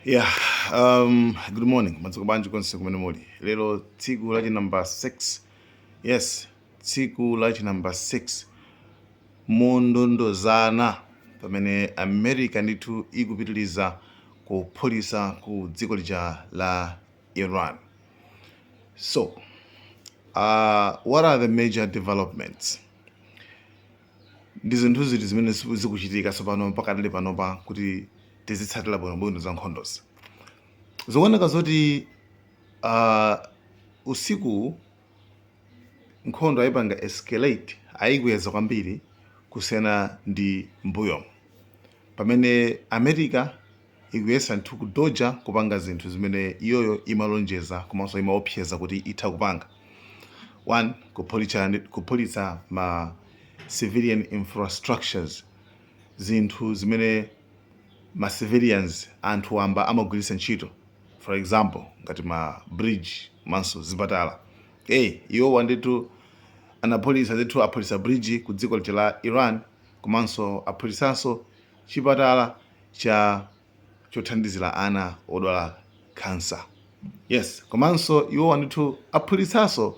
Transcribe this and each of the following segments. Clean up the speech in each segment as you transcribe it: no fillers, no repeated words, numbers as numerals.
Yeah, good morning. Matsuko banji konse kumene muli. Lero tsiku lachi number 6. Yes, tsiku lachi number 6. Mondondozana pamene America ndithu ikupitiliza kuphulitsa ku dziko lija la Iran. So, what are the major developments? Ndi zinthu ziti zimene zikuchitika tsopano pakadali panopa kuti tizitsatira bwinobwino za nkhondozi. Zikuoneka zoti usiku nkhondo ayipanga escalate ayikweza kwambiri kusiyana ndi mbuyo pamene America ikuyesa nthu kudoja kupanga zinthu zimene iyoyo imalonjeza komanso imaopseza kuti itha kupanga. One, kuphulitsa ma civilian infrastructures, zinthu zimene ma civilians anthu amba amagwiritsa ntchito. For example, ngati ma bridge manso zipatala. Iwo wanditu anaphulitsa zithu aphulitsa bridge ku dziko la Iran komanso aphulitsanso chipatala chothandizira ana odwala cancer. Yes, komanso iwo wanditu aphulitsanso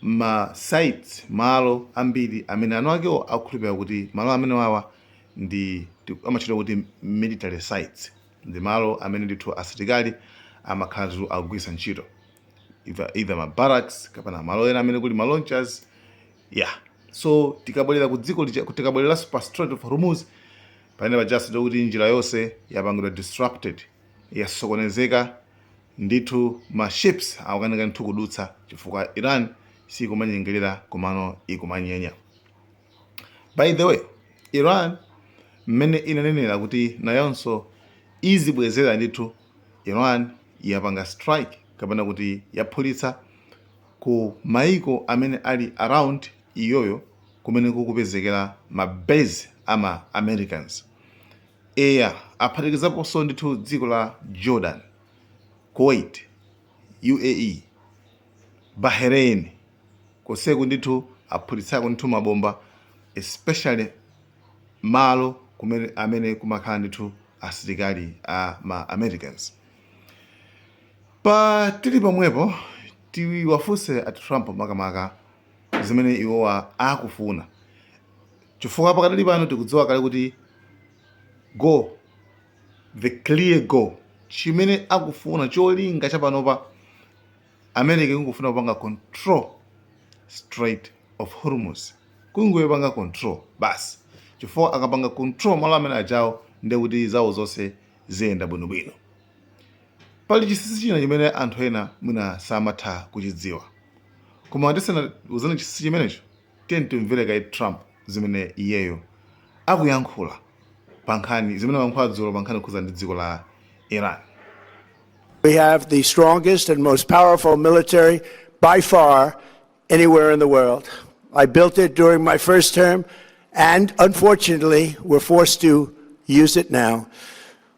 ma sites malo ambiri amene anu akewo akukhulupirira kuti malo amene wawa ndi amachita kuti military sites. Ndi malo amene ndithu asilikali amakhala akugwiritsa ntchito either ma barracks kapena malo ena amene kuli ma launchers. Yeah, so tikabwerera ku dziko tikabwerera pa Strait of Hormuz pamene pajasa kuti njira yonse yapangidwa disrupted, yasokonezeka ndithu ma ships akukanika nthu kudutsa chifukwa Iran sikumanyengerera komano ikumanyenya. By the way, Iran mmene inanenera kuti nayonso izibwezera ndithu Iran yapanga strike kapena kuti yaphulitsa ku maiko amene ali around iyoyo kumene kukupezekera ma base ama Americans. Aphatikizaponso ndithu dziko la Jordan, Kuwait, UAE, Bahrain, koseku ndithu aphulitsako ndithu mabomba especially malo kumene amene kumakhala ndithu asilikali ma Americans. Pa tili pomwepo tiwafunse ati Trump makamaka zimene iwowa akufuna, chifukwa pakadali pano tikudziwa kale kuti the clear goal chimene akufuna cholinga chapanopa America ikufuna kupanga control Strait of Hormuz, kungopanga control basi, chifukwa akapanga control malo amene ajawo ndi kuti zawo zonse ziyenda bwinobwino. Pali chinsinsi china chimene anthu ena mwina samatha kuchidziwa, koma ndisana uzane chinsinsi chimenecho tiye timvere kayi Trump zimene iyeyo akuyankhula pa nkhani zimene akuyankhula dzulo pa nkhani khuza ndi dziko la Iran. We have the strongest and most powerful military by far anywhere in the world. I built it during my first term, and unfortunately, we're forced to use it now.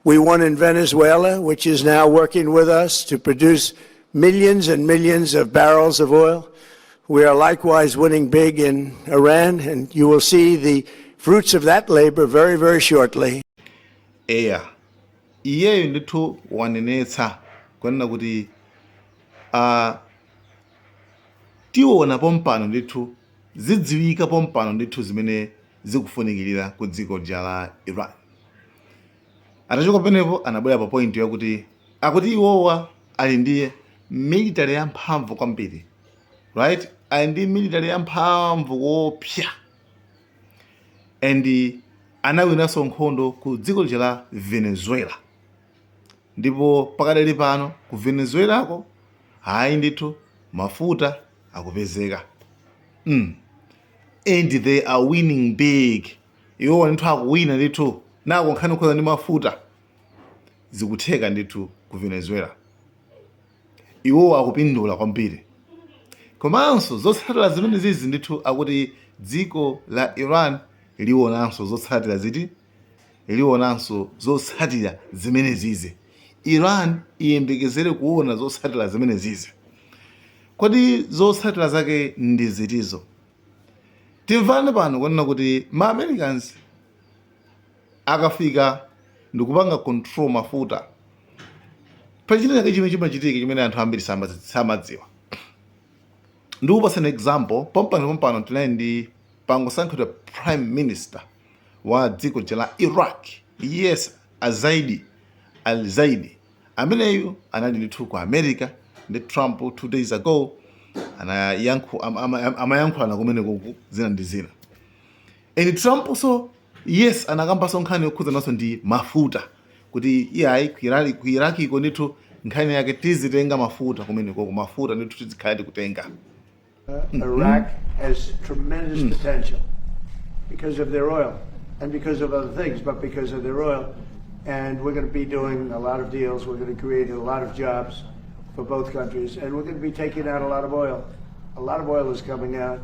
We won in Venezuela, which is now working with us to produce millions and millions of barrels of oil. We are likewise winning big in Iran, and you will see the fruits of that labor very, very shortly. Iyeyo ndithu wanenetsa kwanena kuti tiona pompano ndithu zidziwika pompano ndithu zimene zikufunikirira ku dziko la Iran. Atachoka penepo anabwera pa point yakuti akuti iwowa ali ndiye military yamphamvu kwambiri, right? Ali ndi military yamphamvu kopya, and anawinanso nkhondo ku dziko la Venezuela. Ndipo pakadali pano ku Venezuelako hayi ndithu mafuta akupezeka. And they are winning big. Iwo ndithu akuwina ndithu nako nkhani kukhoza ndi mafuta zikutheka ndithu ku Venezuela. Iwo akupindula kwambiri. Komanso zotsatira zimene zizi ndithu akuti dziko la Iran liwonanso zotsatira ziti, liwonanso zotsatira zimene zizi. Iran iyembekezere kuona zotsatira zimene zizi. Kodi zotsatira zake ndi zitizo? Timvane pano kunena kuti ma Americans akafika ndikupanga control mafuta. Pachitike chimene chimachitike chimene anthu ambiri samadziwa. Ndikupasa an example, pompano tinayi ndi pangosankhidwa prime minister wa dziko la Iraq. Yes, al-Zaidi. Ameneyu anali ndithu ku America ndi Trump 2 days ago. Amayankhulana kumeneko zina ndi zina. And Trump so yes anakambaso nkhani yokhudza naso ndi mafuta. Kuti iyayi ku Iraq iko ndithu nkhani yake tizitenga mafuta kumeneko ku mafuta ndithu tizikhala tikutenga. Iraq has tremendous potential because of their oil and because of other things, but because of their oil. And we're going to be doing a lot of deals. We're going to create a lot of jobs for both countries, and we're going to be taking out a lot of oil. A lot of oil is coming out,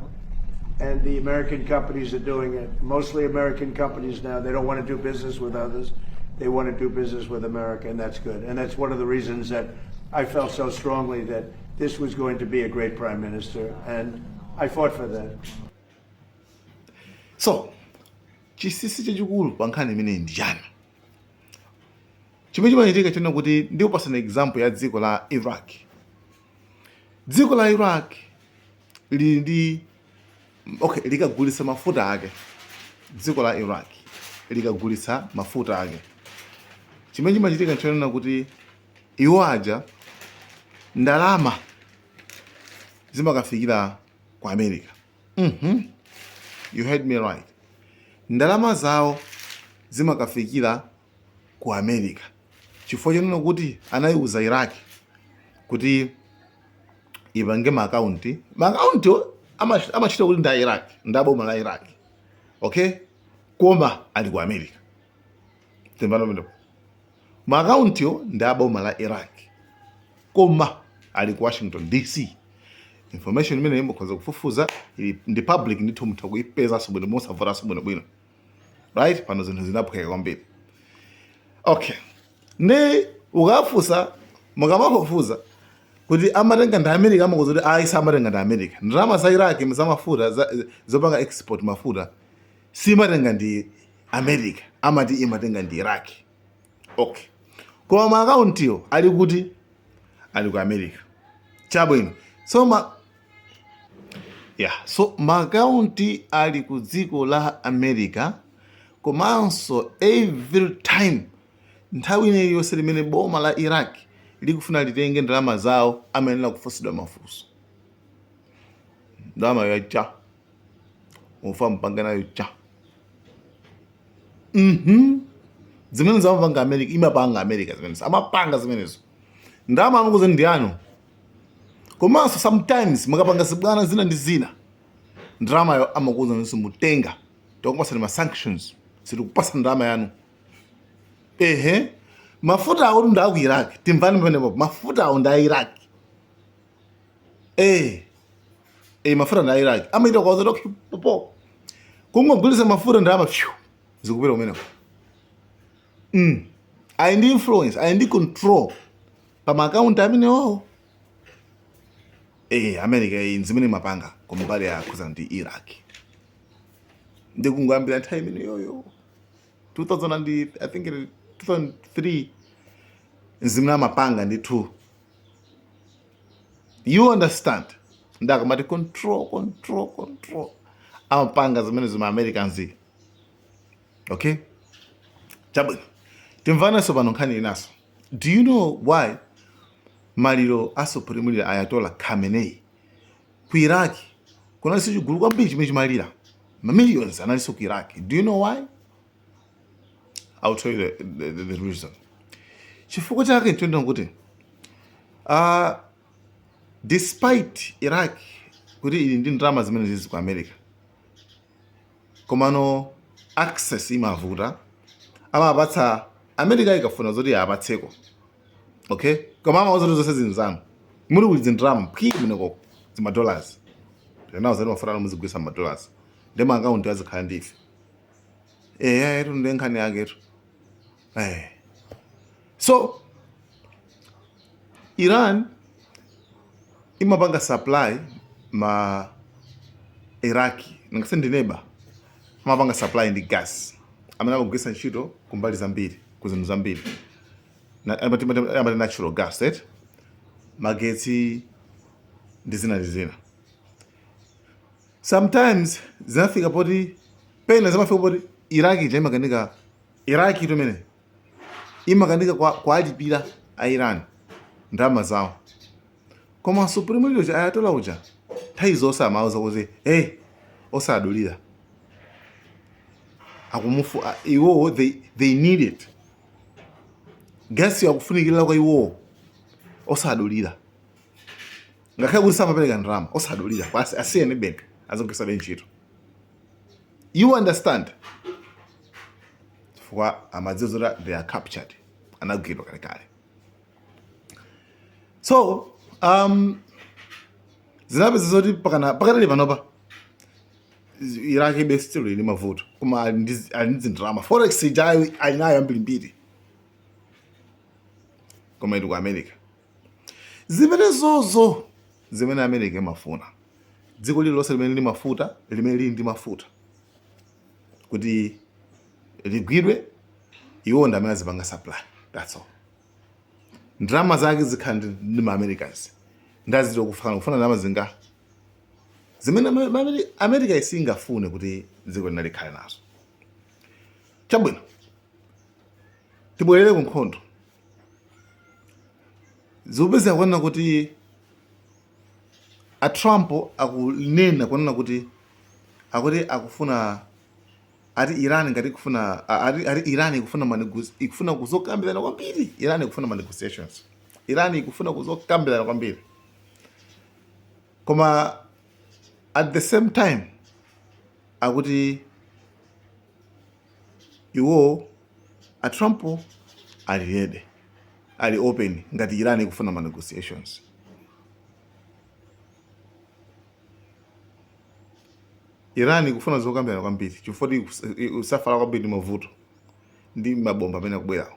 and the American companies are doing it. Mostly American companies now. They don't want to do business with others. They want to do business with America, and that's good. And that's one of the reasons that I felt so strongly that this was going to be a great prime minister, and I fought for that. So, chisisi chachikulu pa nkhani imene ndi chani? Chimene chimachitika chino kuti ndikupasa an example ya dziko la Iraq. Dziko la Iraq likagulitsa mafuta ake. Dziko la Iraq likagulitsa mafuta ake. Chimene chimachitika chonena kuti iwo aja ndalama zimakafikira ku America. You heard me right. Ndalama zawo zimakafikira ku America. Chifukwa chonena kuti anayiuza Iraq kuti ipange maakaunti amachita kuti ndi Iraq, ndaboma la Iraq. Okay? Koma ali ku America. Tembano mendo. Maakauntiyo ndaboma la Iraq. Koma ali ku Washington DC. Information imene imukhoza kufufuza ndi public ndithu mutha kuipeza sobwino musavura sobwino. Right? Pano zinthu zinaphweka kwambiri. Okay. Ne ukafusa mukamafufuza kuti amatenga ndi America amakuza kuti ayisa amatenga ndi America. Ndalama za Iraq mzamafuta zopanga export mafuta simatenga ndi America, amati imatenga ndi Iraq. Okay. Koma maakauntiyo ali kuti ali ku America. Chabwino. So maakaunti ali ku dziko la America, komanso every time nthawi ineyi yonse limene boma la Iraq likufuna litenge ndalama zawo amayenera kufunsidwa mafunso. Ndalama yacha ufa mpanga nayo cha. Zimene zamapanga America imapanga America zimenezo. Amapanga zimenezo. Ndalama amakuza ndi anu. Komanso sometimes makapanga zibwana zina ndi zina. Ndalama yo amakuza nso mutenga. Tokupasa ma sanctions. Sitikupasa ndalama yanu. Mafuta awo ndi aku Iraq. Timvani pamene popo. Mafuta awo ndi a Iraq. Mafuta ndi a Iraq. Amaita kwa zotoki popo. Kungogulitsa mafuta ndalama zikupera kumeneko. I ndi influence, I ndi control pa maakaunti amene wawo. America zimene mapanga kumbali ya kuza ndi Iraq. Ndikungambira nthawi imene yoyo 2003 zimene mapanga ndi 2. You understand? Ndakamati control. Amapanga zimene zima Americans. Okay? Chabwino. Timvananso pano nkhani inaso. Do you know why maliro asoprimulira Ayatollah Khamenei ku Iraq kunaliso chigulu kwambiri chimene chimalira millions analiso ku Iraq? Do you know why? I'll tell you the reason. Chifukwa chake ntendo kuti despite Iraq kuti ili ndi ndalama zimene zizi ku America, komano access imavuta, amapatsa America ikafuna zoti apatseko. Okay? Koma amauza zonse zinzano. Muri kuti ndalama mmeneko zima dollars. Nawo zali mafuna muzigwisa ma dollars. Ndema account azikhala ndife. Yetu ndenkhani yake tu. So Iran imapanga supply ma Iraqi ngase ndi neighbor amapanga supply ndi gas amene akugwisa ntchito kumbali zambiri. kuzinthu zambiri amati natural gas, right? Magetsi ndi zina. Sometimes zinafika poti pena zimafika poti Iraki imakanika Iraki tumene imakanika kwa alipira a Iran ndalama zawo, koma supreme leader ayatola uja nthawi zonse amauza kuti osadulira akumufu iwowo they need it, gasi yakufunikira kwa iwowo osadulira, ngakhale kuti samapereka ndalama osadulira basi asiyene bank azogesa benchito. You understand? Chifukwa amadziwa they are captured, anagwidwa kalekale. So zinapeza zoti pakatali panopa Iraki still ili mavuto, koma ali drama. Forex ijayo alinayo ambirimbiri, koma ili ku America. Zimene zozo zimene America imafuna, dziko lililonse limene lili mafuta, limene lili ndi mafuta, kuti ligwidwe iwo ndi amene azipanga supply. That's all. Ndalama zake zikhandi ndi ma Americans ndazito kufuna ndalama zinga zimene America isingafune kuti dziko linalikhale nazo. Chabwino tibwerere ku nkhondo. Zikupezeka kuona kuti a Trump akunena kuona kuti akufuna ati Iran ngati ikufuna ati Iran ikufuna kuzokambirana kwambiri. Iran ikufuna negotiations. Iran ikufuna kuzokambirana kwambiri, koma at the same time akuti iwo a Trump ali ready, ali open ngati Iran ikufuna negotiations. Iran ikufuna zokambirana kwambiri chifukwa usafala kwambiri ndi mavuto ndi mabomba amene akubwera,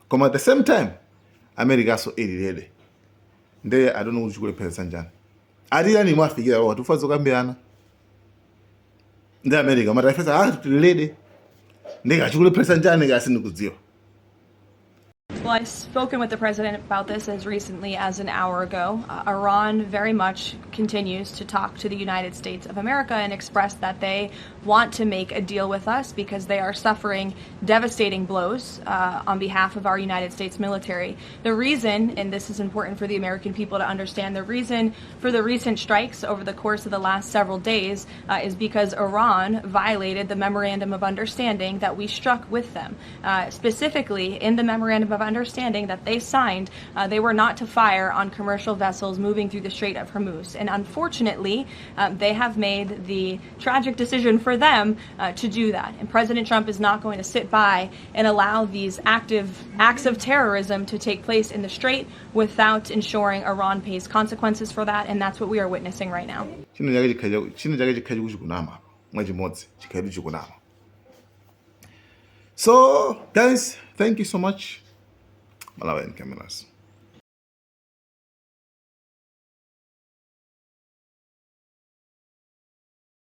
koma at the same time America aso ili ready. Ndiye I don't know kuti chikulepheresa njani. Ati Iran imafikira watu ufa zokambirana ndi America matafesa tili ready, ndiye achikulepheresa njani kasi ndikudziwa. Well, I've spoken with the president about this as recently as an hour ago. Iran very much continues to talk to the United States of America and express that they want to make a deal with us because they are suffering devastating blows on behalf of our United States military. The reason, and this is important for the American people to understand, the reason for the recent strikes over the course of the last several days is because Iran violated the Memorandum of Understanding that we struck with them. Specifically, in the Memorandum of Understanding that they signed, they were not to fire on commercial vessels moving through the Strait of Hormuz. And unfortunately, they have made the tragic decision for them to do that. And President Trump is not going to sit by and allow these acts of terrorism to take place in the Strait without ensuring Iran pays consequences for that. And that's what we are witnessing right now. So, guys, thank you so much. Malawian cameras.